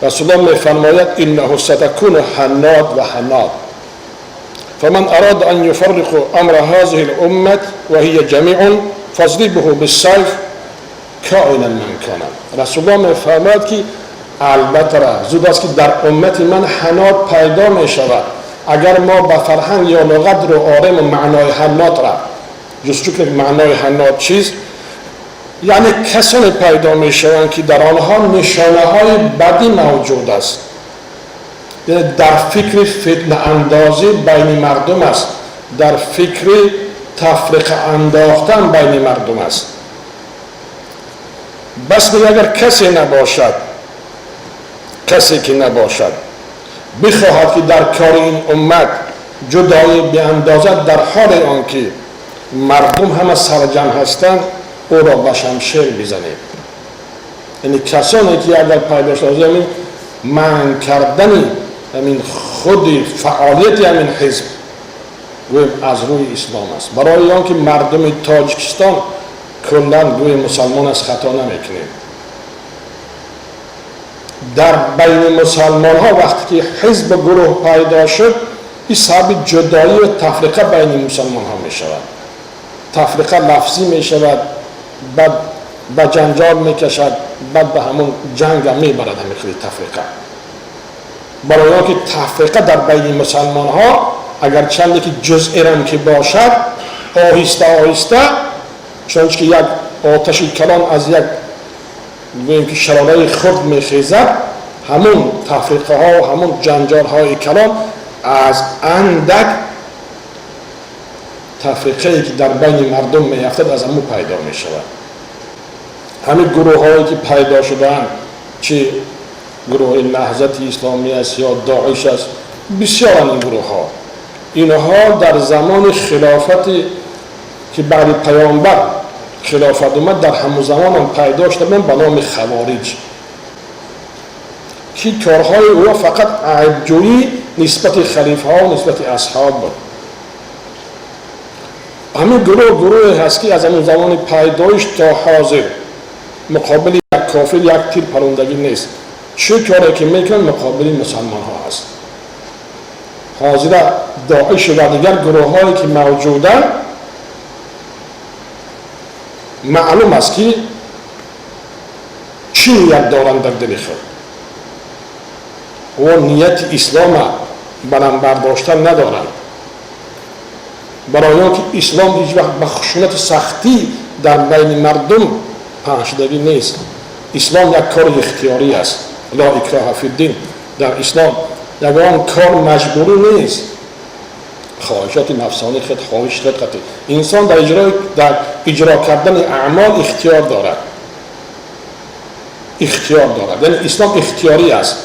رسول الله میفرماید انه ستکون حناد و حناد فمن اراد ان یفرق امر هذه الامه وهي جميع فاضربه بالسيف کائنا من کان. رسول الله میفرماید که البته زود است که در امت من حناد پیدا می شود. اگر ما به فرهنگ یا لغت رو آریم و معنای حناد را جستجو کنیم معنای حناد چیست، یعنی کسانی پیدا می شوند که در آنها نشانه های بدی موجود است، یعنی در فکر فتنه اندازی بین مردم است، در فکر تفرقه انداختن بین مردم است. بس اگر کسی نباشد، کسی که نباشد بخواهد که در کار این امت جدایی بیاندازد، در حال آنکه مردم همه سرجم هستند او را به شمشیر بزنید. یعنی کسانی که اگر پیدا شد منع کردن همین خود فعالیت همین حزب گویم از روی اسلام است. برای آنکه مردم تاجیکستان کلا گویم مسلمان از خطا نمیکنیم. در بین مسلمان ها وقتی که حزب گروه پیدا شد این سبب جدایی و تفرقه بین مسلمان ها می شود. تفرقه لفظی می شود، بعد به جنجال می کشد، بعد به همون جنگ می برد همین خیلی تفرقه. برای آنکه تفرقه در بین مسلمان ها اگر چندی که جزئی هم که باشد آهسته آهسته، چون که یک آتش کلان از یک بگوییم که شلاله خرد میخیزد، همون تفریقه ها و همون جنجال های کلان از اندک تفریقه که در بین مردم میافتد از همون پیدا میشود. همین گروه هایی که پیدا شدن، چه گروه نهضت اسلامی است یا داعش است، بسیار این گروه ها، اینها در زمان خلافتی که بعد پیامبر خلافت اومد در همون زمان هم پیدا شدن به نام خوارج که کارهای او فقط عیبجویی نسبت خلیفه ها و نسبت اصحاب بود. همین گروه هست که از همون زمان پیدایش تا حاضر مقابل یک کافر یک تیر پروندگی نیست. چه کاری که میکنن مقابل مسلمان ها هست. حاضر داعش و دیگر گروه هایی که موجودن معلوم است که چی نیت دارند در دل خود و نیت اسلام برام برداشتن ندارند. برای آنکه اسلام هیچ وقت به خشونت سختی در بین مردم پهنشدگی نیست. اسلام یک کار اختیاری است. لا اکراه فی الدین. در اسلام یگان کار مجبوری نیست. خواهشات نفسانی خود، خواهش خودتی انسان در اجرا کردن اعمال اختیار دارد. یعنی اسلام اختیاری است.